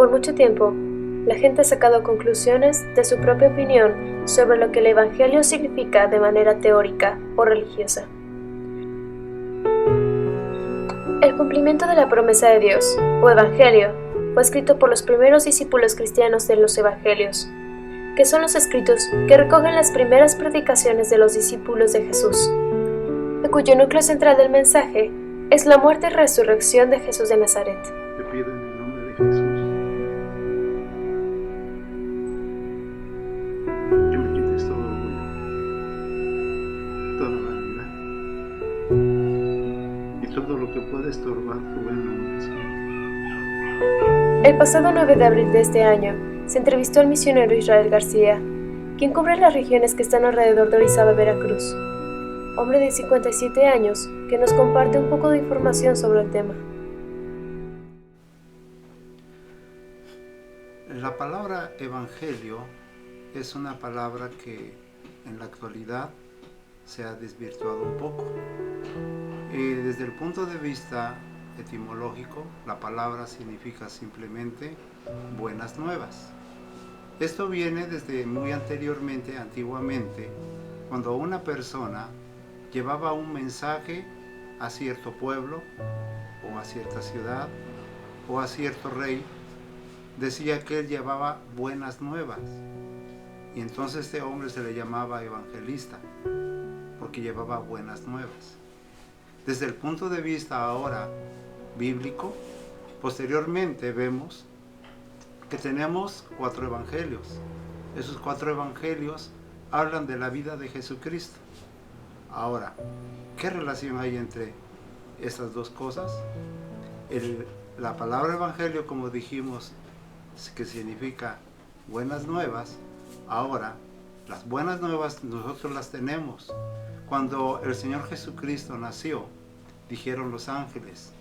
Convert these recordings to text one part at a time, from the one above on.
Por mucho tiempo, la gente ha sacado conclusiones de su propia opinión sobre lo que el Evangelio significa de manera teórica o religiosa. El cumplimiento de la promesa de Dios, o Evangelio, fue escrito por los primeros discípulos cristianos de los Evangelios, que son los escritos que recogen las primeras predicaciones de los discípulos de Jesús, y cuyo núcleo central del mensaje es la muerte y resurrección de Jesús de Nazaret. Te pido en el nombre de Jesús que me quites todo orgullo, toda vanidad y todo lo que pueda estorbar tu buen nombre, Señor. El pasado 9 de abril de este año, se entrevistó al misionero Israel García, quien cubre las regiones que están alrededor de Orizaba, Veracruz, hombre de 57 años que nos comparte un poco de información sobre el tema. La palabra evangelio es una palabra que en la actualidad se ha desvirtuado un poco. Desde el punto de vista etimológico, la palabra significa simplemente buenas nuevas. Esto viene desde muy antiguamente, cuando una persona llevaba un mensaje a cierto pueblo, o a cierta ciudad, o a cierto rey, decía que él llevaba buenas nuevas. Y entonces este hombre se le llamaba evangelista, porque llevaba buenas nuevas. Desde el punto de vista ahora bíblico, posteriormente vemos que tenemos 4 evangelios. Esos 4 evangelios hablan de la vida de Jesucristo. Ahora, ¿qué relación hay entre estas dos cosas? La palabra evangelio, como dijimos, que significa buenas nuevas. Ahora, las buenas nuevas nosotros las tenemos. Cuando el Señor Jesucristo nació, dijeron los ángeles: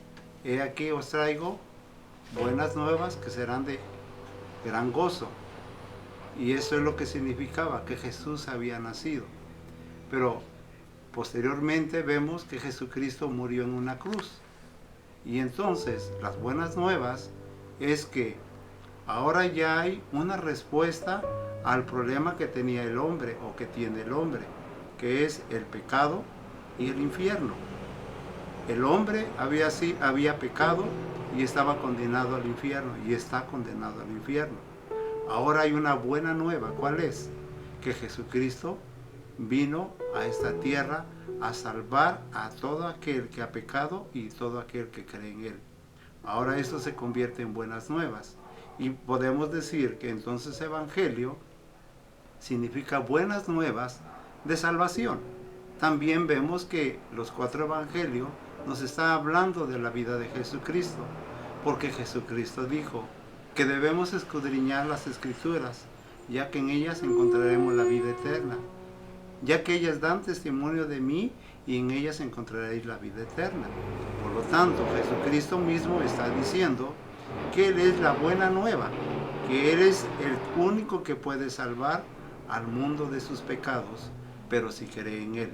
he aquí os traigo buenas nuevas que serán de gran gozo. Y eso es lo que significaba, que Jesús había nacido. Pero posteriormente vemos que Jesucristo murió en una cruz. Y entonces las buenas nuevas es que ahora ya hay una respuesta al problema que tenía el hombre, o que tiene el hombre, que es el pecado y el infierno. El hombre había pecado y estaba condenado al infierno, y está condenado al infierno. Ahora hay una buena nueva. ¿Cuál es? Que Jesucristo vino a esta tierra a salvar a todo aquel que ha pecado y todo aquel que cree en él. Ahora esto se convierte en buenas nuevas, y podemos decir que entonces evangelio significa buenas nuevas de salvación. También vemos que los 4 evangelios nos están hablando de la vida de Jesucristo, porque Jesucristo dijo que debemos escudriñar las Escrituras, ya que en ellas encontraremos la vida eterna, ya que ellas dan testimonio de mí, y en ellas encontraréis la vida eterna. Por lo tanto, Jesucristo mismo está diciendo que Él es la buena nueva, que Él es el único que puede salvar al mundo de sus pecados, pero si cree en Él.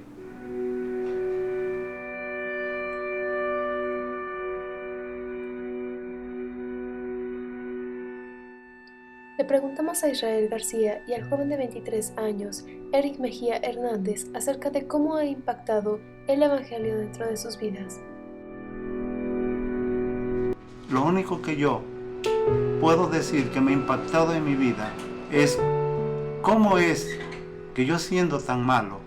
Le preguntamos a Israel García y al joven de 23 años, Eric Mejía Hernández, acerca de cómo ha impactado el Evangelio dentro de sus vidas. Lo único que yo puedo decir que me ha impactado en mi vida es cómo es que yo, siendo tan malo,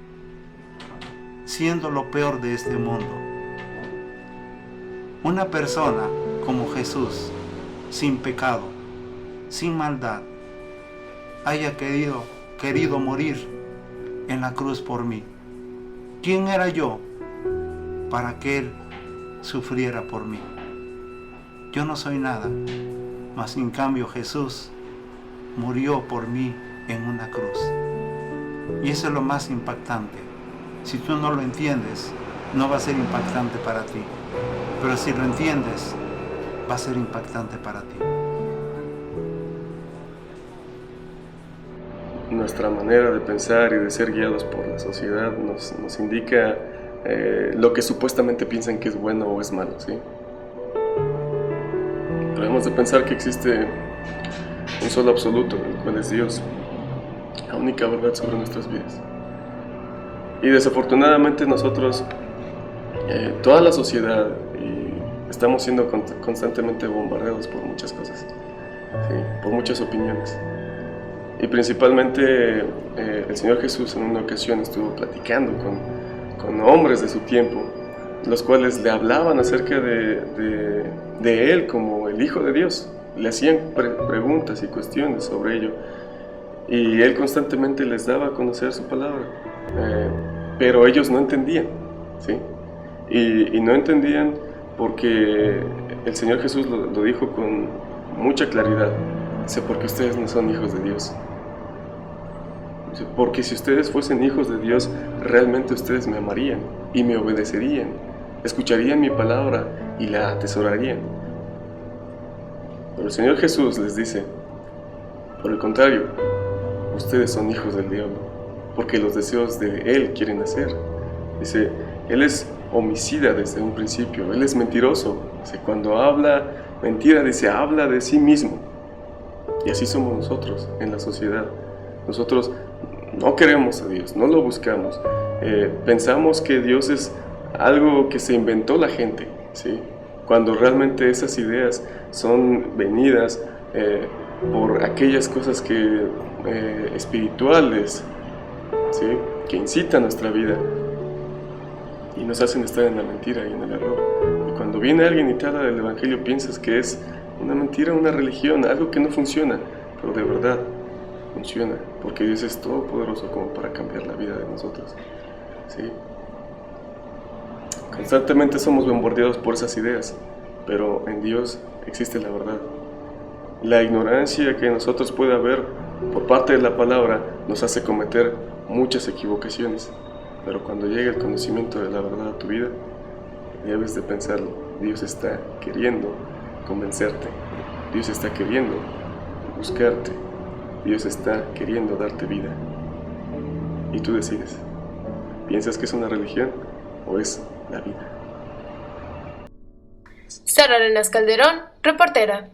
siendo lo peor de este mundo, una persona como Jesús, sin pecado, sin maldad, haya querido morir en la cruz por mí. ¿Quién era yo para que Él sufriera por mí? Yo no soy nada, mas en cambio Jesús murió por mí en una cruz. Y eso es lo más impactante. Si tú no lo entiendes, no va a ser impactante para ti. Pero si lo entiendes, va a ser impactante para ti. Nuestra manera de pensar y de ser guiados por la sociedad nos indica lo que supuestamente piensan que es bueno o es malo, ¿sí? Debemos de pensar que existe un solo absoluto, el cual es Dios, la única verdad sobre nuestras vidas. Y desafortunadamente nosotros, toda la sociedad, estamos siendo constantemente bombardeados por muchas cosas, ¿sí? Por muchas opiniones. Y principalmente el Señor Jesús en una ocasión estuvo platicando con hombres de su tiempo, los cuales le hablaban acerca de Él como el Hijo de Dios. Le hacían preguntas y cuestiones sobre ello. Y Él constantemente les daba a conocer su palabra. Pero ellos no entendían, ¿sí? Y no entendían porque el Señor Jesús lo dijo con mucha claridad. Dice, porque ustedes no son hijos de Dios. Dice, porque si ustedes fuesen hijos de Dios, realmente ustedes me amarían y me obedecerían, escucharían mi palabra y la atesorarían. Pero el Señor Jesús les dice, por el contrario, ustedes son hijos del diablo, porque los deseos de Él quieren hacer. Dice, Él es homicida desde un principio, Él es mentiroso. Dice, cuando habla mentira, dice, habla de sí mismo. Y así somos nosotros en la sociedad. Nosotros no queremos a Dios, no lo buscamos. Pensamos que Dios es algo que se inventó la gente, ¿sí? Cuando realmente esas ideas son venidas por aquellas cosas que, espirituales, ¿sí? Que incitan nuestra vida y nos hacen estar en la mentira y en el error. Y cuando viene alguien y te habla del Evangelio, piensas que es una mentira, una religión, algo que no funciona, pero de verdad funciona, porque Dios es todopoderoso como para cambiar la vida de nosotros, ¿sí? Constantemente somos bombardeados por esas ideas, pero en Dios existe la verdad. La ignorancia que en nosotros puede haber por parte de la palabra nos hace cometer muchas equivocaciones, pero cuando llega el conocimiento de la verdad a tu vida, debes de pensarlo. Dios está queriendo convencerte, Dios está queriendo buscarte, Dios está queriendo darte vida. Y tú decides, ¿piensas que es una religión o es la vida? Sara Arenas Calderón, reportera.